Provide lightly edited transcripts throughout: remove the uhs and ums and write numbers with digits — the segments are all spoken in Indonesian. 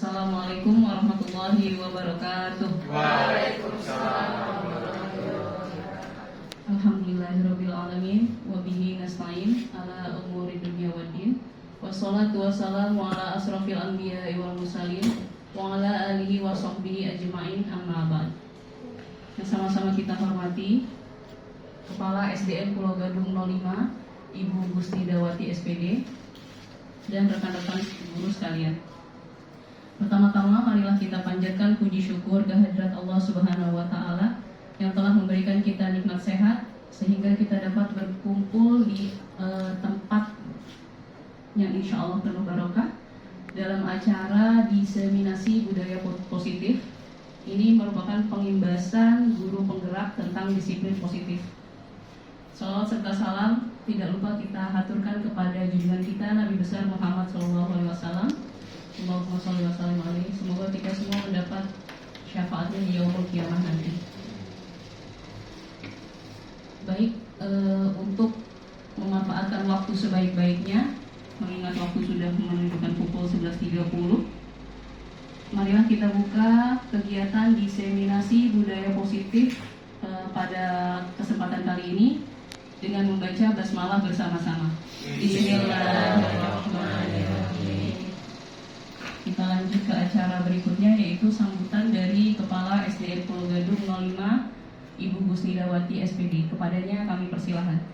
Assalamualaikum warahmatullahi wabarakatuh. Waalaikumsalam warahmatullahi wabarakatuh. Alhamdulillahirabbil alamin wa bihi nasta'in ala umuri dunya waddin. Wassalatu wassalamu ala asrofil anbiya'i wal mursalin wa ala alihi wa sahbihi ajma'in, amma ba'd. Yang sama-sama kita hormati Kepala SDN Pulau Gadung 05 Ibu Gusnidawati SPD dan rekan-rekan guru sekalian. Pertama-tama marilah kita panjatkan puji syukur kehadirat Allah Subhanahu wa taala yang telah memberikan kita nikmat sehat sehingga kita dapat berkumpul di tempat yang insya Allah penuh barokah dalam acara diseminasi budaya positif. Ini merupakan pengimbasan guru penggerak tentang disiplin positif. Salawat serta salam tidak lupa kita haturkan kepada junjungan kita Nabi besar Muhammad SAW. Allahumma sholli wa sallim alaihi. Semoga kita semua mendapat syafaatnya di yaumul qiyamah nanti. Baik, untuk memanfaatkan waktu sebaik-baiknya, mengingat waktu sudah menunjukkan pukul 11.30, marilah kita buka kegiatan diseminasi budaya positif pada kesempatan kali ini dengan membaca basmalah bersama-sama. Bismillahirrahmanirrahim. Kita lanjut ke acara berikutnya, yaitu sambutan dari Kepala SDN Pulau Gadung 05 Ibu Gusnidawati SPD. Kepadanya kami persilahkan.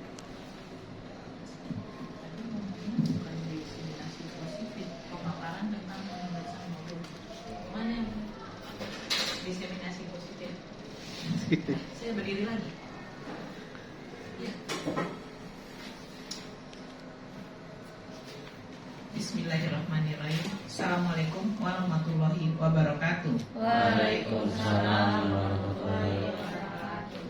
Pemaparan tentang pembahasan modul. Mana yang diseminasi positif? Saya berdiri lagi. Ya. Bismillahirrahmanirrahim. Assalamualaikum warahmatullahi wabarakatuh. Waalaikumsalam warahmatullahi wabarakatuh.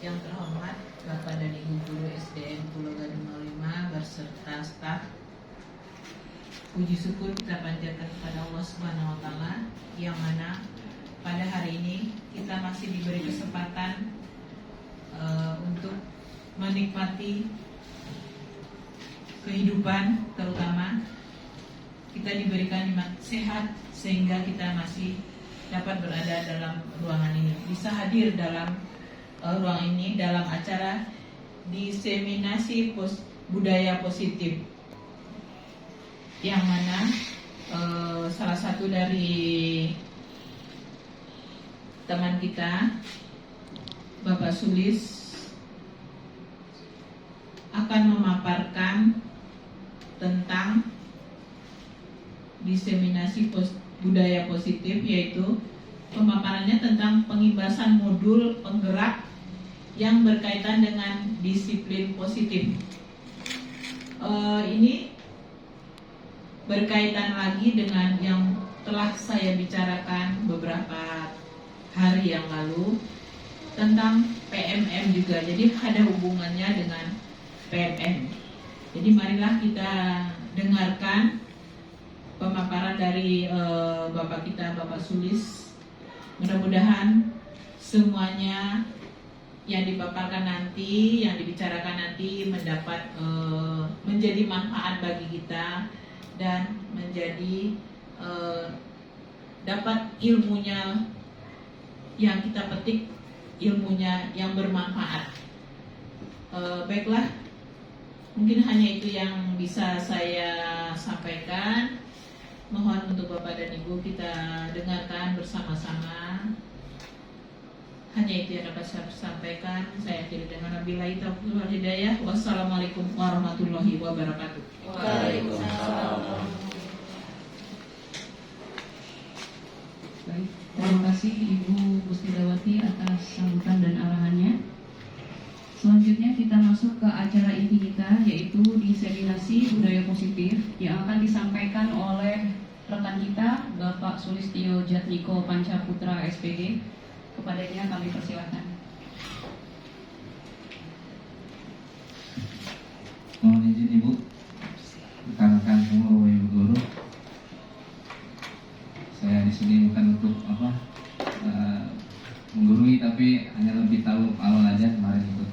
Yang terhormat Bapak dan Ibu Guru SDN Pulau Gadung 05 berserta staf, puji syukur kita panjatkan kepada Allah Subhanahu wa taala yang mana pada hari ini kita masih diberi kesempatan untuk menikmati kehidupan, terutama kita diberikan nikmat sehat sehingga kita masih dapat berada dalam ruangan ini, bisa hadir dalam ruang ini dalam acara diseminasi budaya positif, yang mana salah satu dari teman kita Bapak Sulis akan memaparkan tentang diseminasi budaya positif, yaitu pemaparannya tentang pengimbasan modul penggerak yang berkaitan dengan disiplin positif. Ini berkaitan lagi dengan yang telah saya bicarakan beberapa hari yang lalu tentang PMM juga, jadi ada hubungannya dengan PMM. Jadi marilah kita dengarkan pemaparan dari Bapak kita, Bapak Sulis. Mudah-mudahan semuanya yang dipaparkan nanti, yang dibicarakan nanti mendapat menjadi manfaat bagi kita dan menjadi dapat ilmunya yang kita petik, ilmunya yang bermanfaat. Baiklah, mungkin hanya itu yang bisa saya sampaikan. Mohon untuk Bapak dan Ibu kita dengarkan bersama-sama. Hanya itu yang dapat saya sampaikan. Saya akhiri dengan wabillahi taufiq wal hidayah. Wassalamualaikum warahmatullahi wabarakatuh. Waalaikumsalam. Baik, terima kasih Ibu Gusnidawati atas sambutan dan arahannya. Selanjutnya kita masuk ke acara inti kita, yaitu diseminasi budaya positif yang akan disampaikan oleh rekan kita Bapak Sulistyo Jatmiko Pancaputra SPD. Kepadanya kami persilakan. Mohon izin Ibu, rekan-rekan semua Ibu Guru. Saya di sini bukan untuk menggurui, tapi hanya lebih tahu awal aja kemarin ikut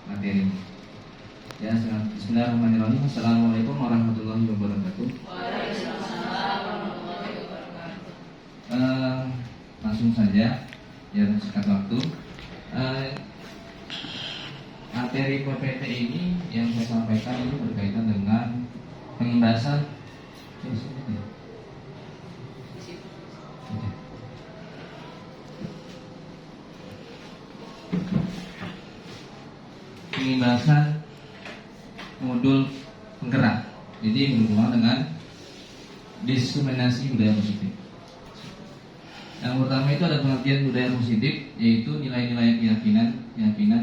materi. Ya, bismillahirrahmanirrahim. Assalamualaikum warahmatullahi wabarakatuh. Waalaikumsalam langsung saja biar singkat waktu. Materi PPT ini yang saya sampaikan ini berkaitan dengan penindasan modul penggerak. Jadi berhubungan dengan diskriminasi budaya positif. Yang pertama itu ada pengertian budaya positif, yaitu nilai-nilai keyakinan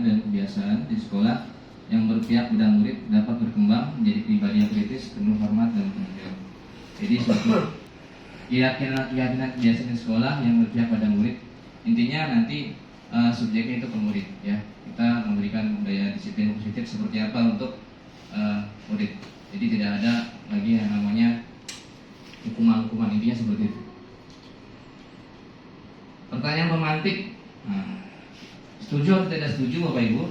dan kebiasaan di sekolah yang berpihak pada murid dapat berkembang menjadi pribadi yang kritis, penuh hormat dan pengertian. Jadi suatu keyakinan kebiasaan di sekolah yang berpihak pada murid, intinya nanti subjeknya itu ke murid, ya. Kita memberikan budaya disiplin positif seperti apa untuk murid. Jadi tidak ada lagi yang namanya hukuman-hukuman, intinya seperti itu. Pertanyaan pemantik, setuju atau tidak setuju Bapak Ibu?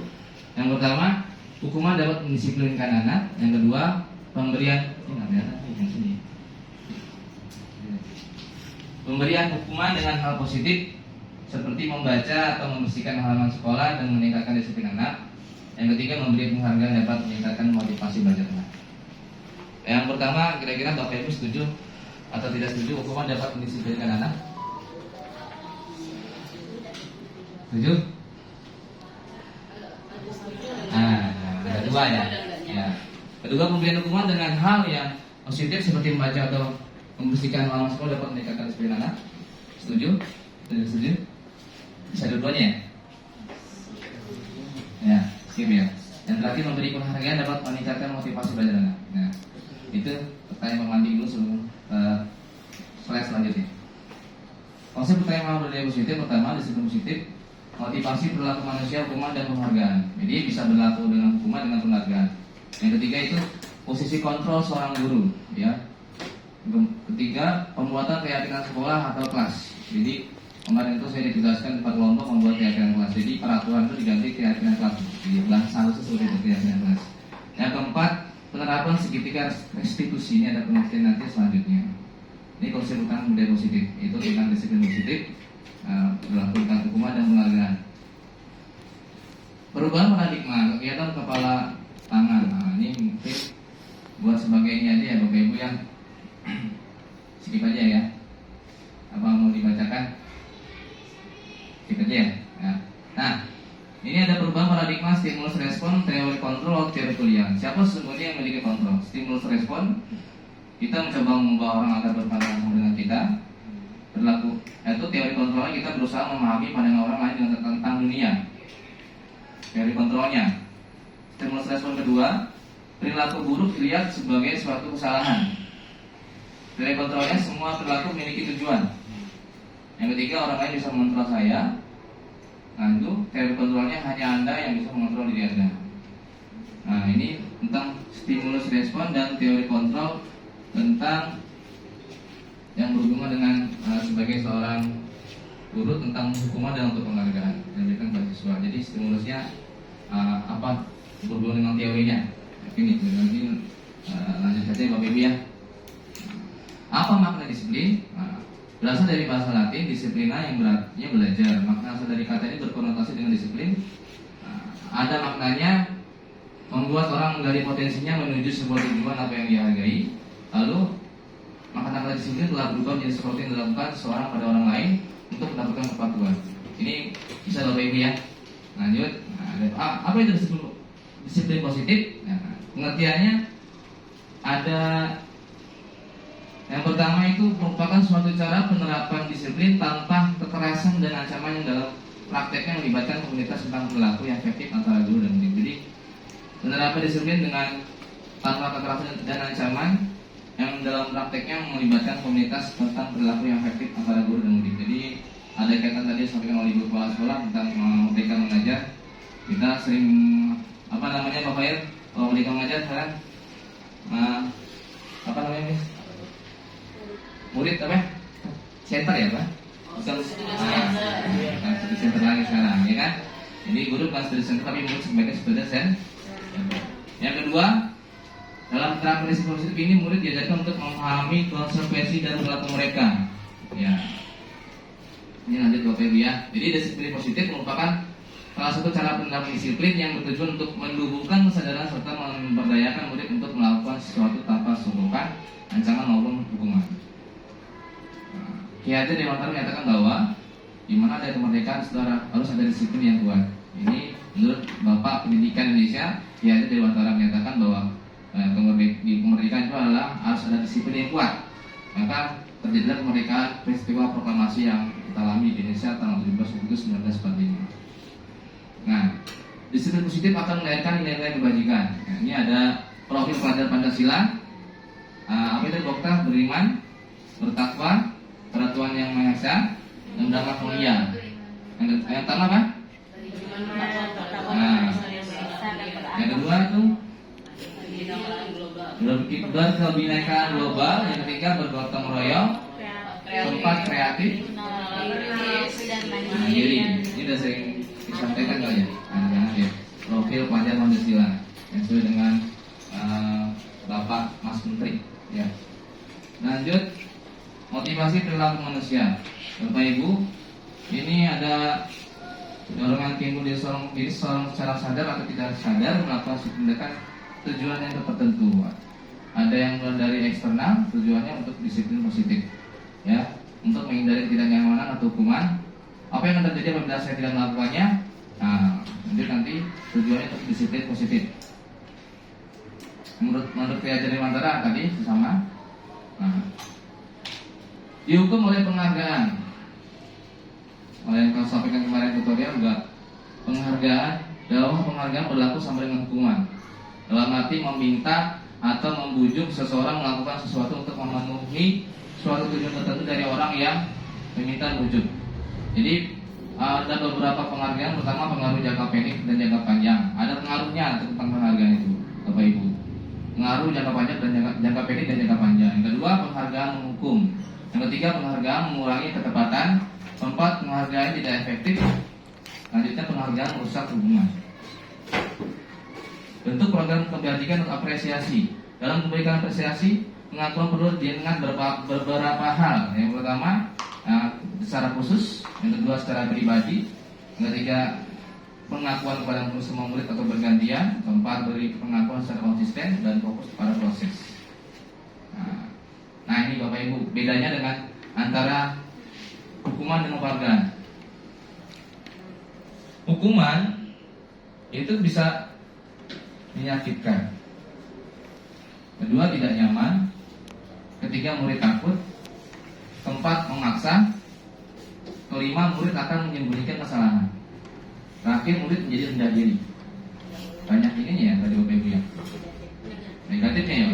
Yang pertama, hukuman dapat mendisiplinkan anak. Yang kedua, pemberian hukuman dengan hal positif seperti membaca atau membersihkan halaman sekolah dan meningkatkan disiplin anak. Yang ketiga, memberi penghargaan dapat meningkatkan motivasi belajar anak. Yang pertama, kira-kira Bapak Ibu setuju atau tidak setuju hukuman dapat mendisiplinkan anak? Setuju? Ada dua ya. Kedua, pemberian hukuman dengan hal yang positif seperti membaca atau membersihkan halaman sekolah dapat meningkatkan disiplin anak. Setuju? Tidak setuju? Bisa dua-duanya ya? Ya, skip ya. Yang terakhir, memberi penghargaan dapat meningkatkan motivasi belajar anak. Nah, itu pertanyaan pemantik dulu sebelum slide selanjutnya. Konsep pertanyaan budaya positif pertama, disiplin positif, motivasi perilaku manusia, hukuman dan penghargaan. Jadi bisa berlaku dengan hukuman dengan penghargaan. Yang ketiga itu posisi kontrol seorang guru, ya. Ketiga, pembuatan keyakinan sekolah atau kelas. Jadi kemarin itu saya ditugaskan 4 kelompok membuat keyakinan kelas. Jadi peraturan itu diganti keyakinan kelas. Jadi seharusnya seperti itu keyakinan kelas. Yang keempat, penerapan segitiga restitusi. Ini ada penelitian nanti selanjutnya. Ini konsep utama budaya positif. Itu tentang disiplin positif, berlaku tentang hukuman dan penghargaan. Perubahan paradigma, kegiatan kepala tangan. Nah, ini mungkin buat sebagai ini aja ya Bapak Ibu yang skip aja ya. Apa mau dibacakan? Skip aja ya. Nah, ini ada perubahan paradigma stimulus respon, teori kontrol, teori kuliah. Siapa sesungguhnya yang memiliki kontrol? Stimulus respon, kita mencoba mengubah orang agar berpandangan sama dengan kita. Berlaku, itu teori kontrolnya, kita berusaha memahami pandangan orang lain tentang dunia. Teori kontrolnya. Stimulus respon kedua, perilaku buruk dilihat sebagai suatu kesalahan. Teori kontrolnya, semua perilaku memiliki tujuan. Yang ketiga, orang lain bisa mengontrol saya. Nah, itu teori kontrolnya, hanya Anda yang bisa mengontrol diri Anda. Nah, ini tentang stimulus respon dan teori kontrol tentang yang berhubungan dengan sebagai seorang guru tentang hukuman dan untuk penghargaan yang diberikan pada siswa. Jadi stimulusnya apa berhubungan dengan teorinya. Ini nanti lanjut saja Bapak Ibu ya. Apa makna disiplin? Berasal dari bahasa Latin disiplina yang berarti belajar. Makna asal dari kata ini berkonotasi dengan disiplin. Ada maknanya membuat orang menggali potensinya menuju sebuah tujuan apa yang dia hargai. Lalu makna kata disiplin telah berubah menjadi sesuatu yang dilakukan seseorang pada orang lain untuk mendapatkan kepatuhan. Ini bisa Bapak Ibu ya. Lanjut. Apa itu disiplin positif? Pengertiannya ada. Yang pertama itu merupakan suatu cara penerapan disiplin tanpa kekerasan dan ancaman yang dalam prakteknya melibatkan komunitas tentang perilaku yang efektif antara guru dan murid. Jadi penerapan disiplin dengan tanpa kekerasan dan ancaman yang dalam prakteknya melibatkan komunitas tentang perilaku yang efektif antara guru dan murid. Jadi ada kaitan tadi disampaikan oleh Ibu Kepala Sekolah tentang merdeka mengajar. Kita sering Bapak Ir, kalau merdeka mengajar sekarang murid apa? Center ya Pak? Bukan studi center lagi sekarang, ya kan? Jadi guru bukan studi center tapi murid sebagai student center. Yang kedua, dalam terapkan disiplin positif ini murid diajarkan untuk memahami konsekuensi dan perilaku mereka. Ya. Ini lanjut tadi Bapak Ibu ya. Jadi disiplin positif merupakan salah satu cara penerapan disiplin yang bertujuan untuk menumbuhkan kesadaran serta memberdayakan murid untuk melakukan sesuatu tanpa sungguhan, ancaman maupun hukuman. Ki Hajar Dewantara menyatakan bahwa di mana ada kemerdekaan, saudara, harus ada disiplin yang kuat. Ini menurut Bapak Pendidikan Indonesia, Ki Hajar Dewantara menyatakan bahwa kemerdekaan itu adalah harus ada disiplin yang kuat. Maka terjadilah kemerdekaan peristiwa proklamasi yang kita alami di Indonesia tanggal 17 Agustus 1945. Nah, disiplin positif akan melahirkan nilai-nilai kebajikan. Nah, ini ada profil pelajar Pancasila. Apa itu dokter? Beriman, bertakwa, pada Tuhan Yang Maha Esa, dan berdamai mulia. Yang pertama apa? Nah, yang kedua itu kebinekaan global. Yang ketiga bergotong royong, keempat kreatif, mandiri. Ini udah sering disampaikan kali ya, anak-anak ya. Profil pelajar Pancasila yang sesuai dengan Bapak Mas Menteri ya. Lanjut, motivasi perilaku manusia. Bapak Ibu, ini ada dorongan timbul diri seorang secara sadar atau tidak sadar melakukan tindakan tujuan yang tertentu. Ada yang mulai dari eksternal, tujuannya untuk disiplin positif ya, untuk menghindari ketidaknyamanan atau hukuman. Apa yang akan terjadi apabila saya tidak melakukannya? Nah, nanti tujuannya untuk disiplin positif. Menurut Ki Hajar Dewantara tadi sama. Nah, dihukum oleh penghargaan. Oleh yang kau sampaikan kemarin tutorial juga, penghargaan, dalam penghargaan berlaku sama dengan hukuman. Dalam arti meminta atau membujuk seseorang melakukan sesuatu untuk memenuhi suatu tujuan tertentu dari orang yang meminta bujuk. Jadi ada beberapa penghargaan, pertama pengaruh jangka pendek dan jangka panjang. Ada pengaruhnya tentang penghargaan itu, Bapak Ibu. Pengaruh jangka panjang dan jangka pendek dan jangka panjang. Yang kedua, penghargaan menghukum. Yang ketiga, penghargaan mengurangi ketepatan. Keempat, penghargaan tidak efektif. Selanjutnya, penghargaan merusak hubungan. Bentuk program kebajikan untuk apresiasi. Dalam memberikan apresiasi, pengakuan perlu diingat beberapa hal. Yang pertama, secara khusus. Yang kedua, secara pribadi. Yang ketiga, pengakuan kepada semua murid atau bergantian. Keempat, beri pengakuan secara konsisten dan fokus pada proses. Nah, ini Bapak Ibu, bedanya dengan antara hukuman dan penghargaan. Hukuman itu bisa menyakitkan. Kedua, tidak nyaman. Ketiga, murid takut. Keempat, memaksa. Kelima, murid akan menyembunyikan kesalahan. Terakhir, murid menjadi rendah diri. Banyak ini ya tadi Bapak Ibu ya. Negatifnya ya.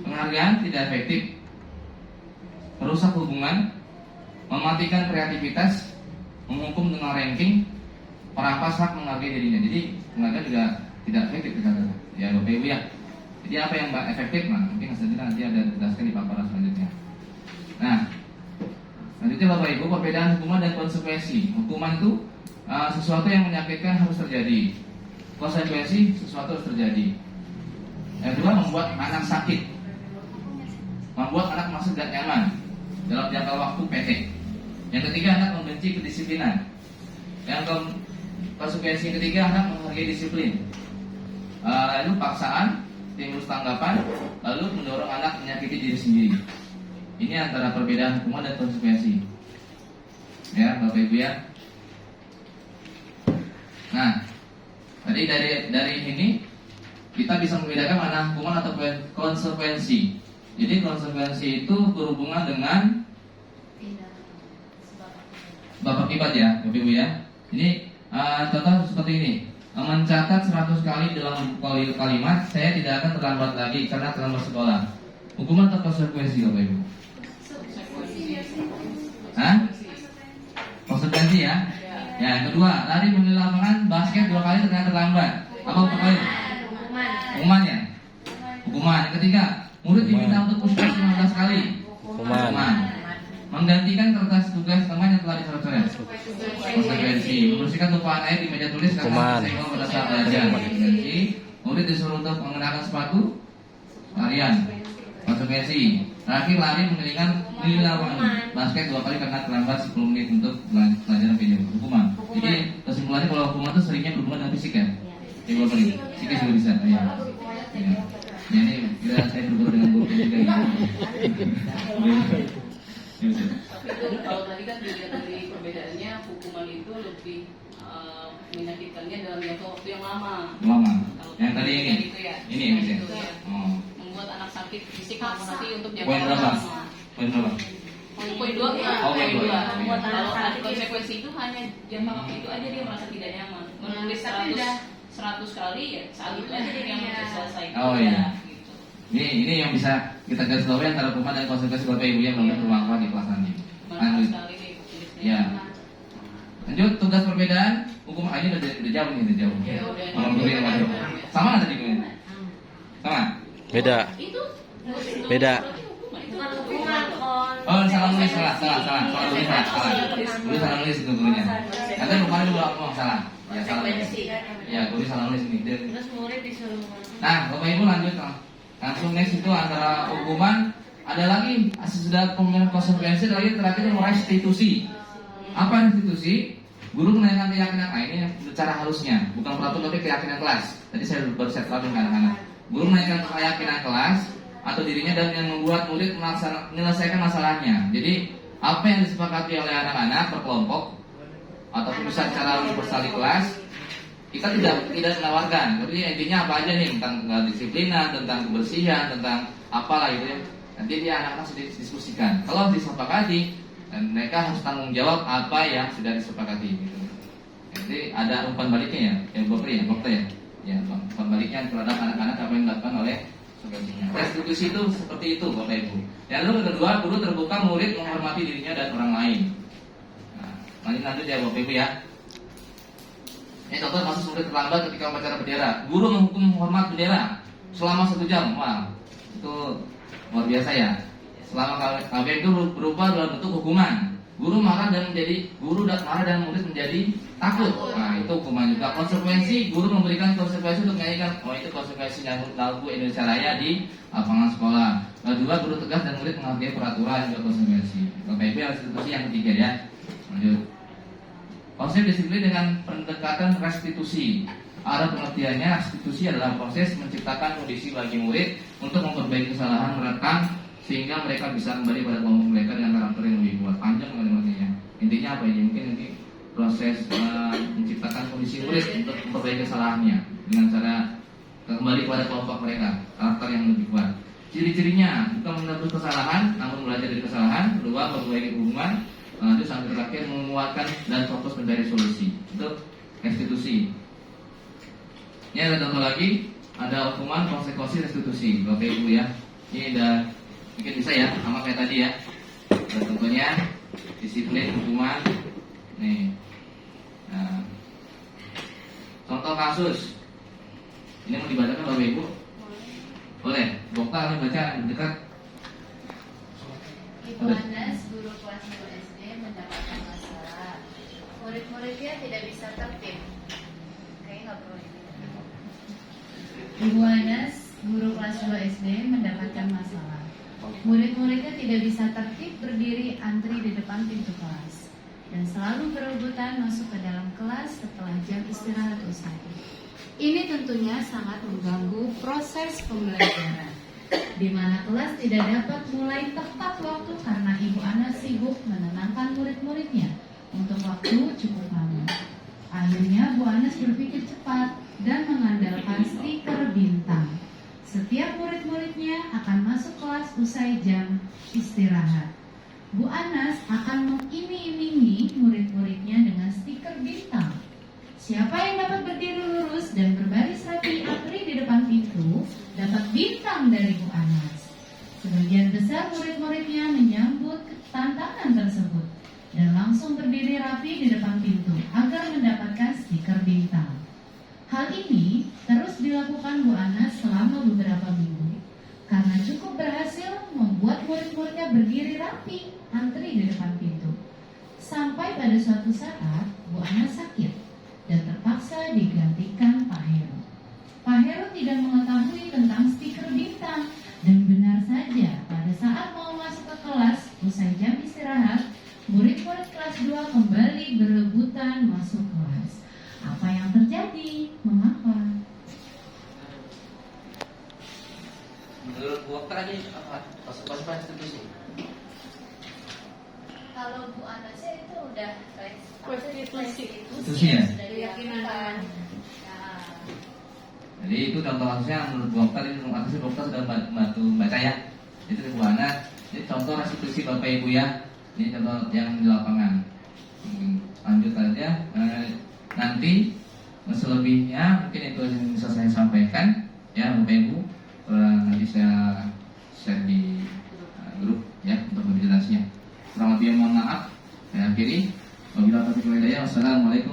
Penghargaan tidak efektif, merusak hubungan, mematikan kreativitas, menghukum dengan ranking, merampas hak menghargai dirinya. Jadi penghargaan juga tidak efektif ya Bapak Ibu ya. Jadi apa yang efektif? Nah, mungkin selanjutnya nanti ada dijelaskan di paparan selanjutnya. Nah, selanjutnya Bapak Ibu, perbedaan hukuman dan konsekuensi. Hukuman itu sesuatu yang menyakitkan harus terjadi. Konsekuensi sesuatu harus terjadi. Yang kedua, membuat anak sakit, membuat anak masuk dan nyaman dalam jangka waktu pendek. Yang ketiga, anak membenci kedisiplinan. Yang konsekuensi ketiga, anak menghargai disiplin. Lalu paksaan, stimulus tanggapan, lalu mendorong anak menyakiti diri sendiri. Ini antara perbedaan hukuman dan konsekuensi. Ya, Bapak Ibu ya. Nah, tadi dari ini kita bisa membedakan mana hukuman atau konsekuensi. Jadi konsekuensi itu berhubungan dengan bab akibat ya, Bapak Ibu ya. Ini contoh seperti ini. Mencatat 100 kali dalam kalimat, saya tidak akan terlambat lagi karena terlambat sekolah. Hukuman atau konsekuensi Bapak Ibu? Konsekuensi ya. Ya, yang kedua, lari menuju lapangan basket 2 kali ternyata terlambat. Apa hukuman? Hukuman ya. Hukuman. Yang ketiga, murid diminta untuk push up 15 kali. Hukuman. Menggantikan kertas tugas teman yang telah dicoret-coret. Konsekuensi. Membersihkan tumpahan air di meja tulis karena tersenggol pada saat belajar. Konsekuensi. Murid disuruh untuk mengenakan sepatu harian. Konsekuensi. Terakhir lari mengeringkan di lapangan basket 2 kali karena terlambat 10 menit untuk pelajaran video. Hukuman. Jadi kesimpulannya kalau hukuman itu seringnya berhubungan dengan fisik ya. Ini 2 kali. Psikis juga bisa. Ya. Ya, ini kira saya berguru dengan guru juga ya. Tapi kalau tadi kan dilihat dari perbedaannya, hukuman itu lebih menyakitkannya dalam jangka waktu yang lama. Lama. Kalau Yang tadi ini. itu ya, Ini ya, Mas ya? itu ya. Oh. Membuat anak sakit fisik maupun hati untuk jangka Poin waktu berapa? lama. Poin berapa? Poin 2 ya. Oh, poin dua. Membuat Iya. kalau ada konsekuensi itu hanya jangka waktu itu aja dia merasa tidak nyaman. Menulis 100 kali ya saat itu aja dia nyaman selesai. Oh, iya. Gitu. Ini yang bisa kita garis bawahi antara hukuman dan konsekuensi Bapak Ibu yang belum bermanfaat di kelas nanti. Manfaat Lanjut. sekali nih tulisnya. Ya. Lanjut tugas perbedaan hukum ini udah jauh nih, udah jauh. Ya, udah. Kalau guru yang masuk. Sama nggak tadi guru? Sama. Beda. Itu Beda. bukan hukuman. Oh, salah nulis, salah nulis, salah. Guru salah nulis itu gurunya. Nanti bukan dulu aku salah. Ya salah nulis. Ya guru salah nulis ini. Terus murid disuruh Nah, Bapak Ibu lanjut langsung next itu antara hukuman ada lagi sudah pemilihan konsekuensi lagi terakhir restitusi. Apa restitusi? Guru menaikkan keyakinan. Nah, ini secara halusnya, bukan peraturan tapi keyakinan kelas. Tadi saya baru saya terapin ke anak-anak. Guru menaikkan keyakinan kelas atau dirinya dan yang membuat murid menyelesaikan masalahnya. Jadi apa yang disepakati oleh anak-anak per kelompok ataupun bisa secara universal di kelas, kita tidak menawarkan. Jadi intinya apa aja nih tentang disiplinan, tentang kebersihan, tentang apalah gitu ya. Nanti dia anak-anak sudah diskusikan. Kalau disepakati, dan mereka harus tanggung jawab apa yang sudah disepakati. Gitu. Jadi ada umpan baliknya ya, Bopri ya, Bokta ya. Ya, umpan baliknya terhadap anak-anak apa yang dilakukan oleh sebagainya. Restitusi itu seperti itu, Bapak Ibu. Yang kedua, guru terbuka murid menghormati dirinya dan orang lain. Nah, lanjut ya, Bapak Ibu ya. Ini contoh kasus murid terlambat ketika upacara bendera. Guru menghukum menghormat bendera selama 1 jam. Wah, itu luar biasa ya. Selama KBM itu berupa dalam bentuk hukuman. Guru marah dan murid menjadi takut. Nah, itu hukuman juga. Konsekuensi, guru memberikan konsekuensi untuk menyanyikan. Oh, itu konsekuensi nyambut lagu Indonesia Raya di lapangan sekolah. Kedua, guru tegas dan murid menghargai peraturan juga konsekuensi. Bapak Ibu yang restitusi yang ketiga ya. Lanjut. Konsep disiplin dengan pendekatan restitusi. Arah pengertiannya, restitusi adalah proses menciptakan kondisi bagi murid untuk memperbaiki kesalahan merekam sehingga mereka bisa kembali pada kelompok mereka dengan karakter yang lebih kuat. Panjang kalimatnya. Intinya apa ini? Mungkin nanti proses menciptakan kondisi murid untuk memperbaiki kesalahannya dengan cara kembali pada kelompok mereka, karakter yang lebih kuat. Ciri-cirinya bukan menebus kesalahan, namun belajar dari kesalahan. Kedua, memperbaiki hubungan. Lanjut sampai terakhir menguatkan dan fokus mencari solusi. Itu restitusi. Ini ada contoh lagi, ada hukuman konsekuensi restitusi. Bapak Ibu ya, ini udah mungkin bisa ya, sama kayak tadi ya. Ada contohnya disiplin hukuman. Nih, nah, contoh kasus. Ini mau dibacakan Bapak Ibu? Boleh. Bokta kalian baca dekat. Ibu Anas, guru kelas 2 SD mendapatkan masalah. Murid-muridnya tidak bisa tertib. Kayaknya nggak perlu ini. Ibu Anas, guru kelas 2 SD mendapatkan masalah. Murid-muridnya tidak bisa tertib berdiri antri di depan pintu kelas dan selalu berebutan masuk ke dalam kelas setelah jam istirahat usai. Ini tentunya sangat mengganggu proses pembelajaran, di mana kelas tidak dapat mulai tepat waktu karena Ibu Anas sibuk menenangkan murid-muridnya untuk waktu cukup lama. Akhirnya Bu Anas berpikir cepat dan mengandalkan stiker bintang. Setiap murid-muridnya akan masuk kelas usai jam istirahat. Bu Anas akan mengiming-imingi murid-muridnya dengan stiker bintang. Siapa yang dapat berdiri lurus dan berbaris rapi antri di depan pintu dapat bintang dari Bu Anas. Sebagian besar murid-muridnya menyambut tantangan tersebut dan langsung berdiri rapi di depan pintu agar mendapatkan stiker bintang. Hal ini terus dilakukan Bu Anas selama beberapa minggu karena cukup berhasil membuat murid-muridnya berdiri rapi antri di depan pintu. Sampai pada suatu saat Bu Anas sakit dan terpaksa digantikan Pak Heru. Pak Heru tidak mengetahui tentang stiker bintang dan benar saja pada Pada saat mau masuk ke kelas, usai jam istirahat, murid-murid kelas 2 kembali berebutan masuk kelas. Apa yang terjadi? Mengapa? Menurut Bu Okta ini apa? Konsekuensi institusi. Kalau Bu Anasya itu udah Konstitusi. Institusi ya? sudah diyakinkan. Nah, Jadi itu contoh kasusnya menurut Bu Okta ini menurut aku sih Bu Okta sudah bantu baca ya. Itu Bu Ana. Ini contoh restitusi Bapak Ibu ya. Ini contoh yang di lapangan. Lanjut aja. Nanti selebihnya mungkin itu yang bisa saya sampaikan ya Bapak Ibu. Nanti saya share di grup ya untuk lebih jelasnya. Kurang lebih mohon maaf. Saya akhiri. Wabillahi taufiq wal hidayah. Wassalamualaikum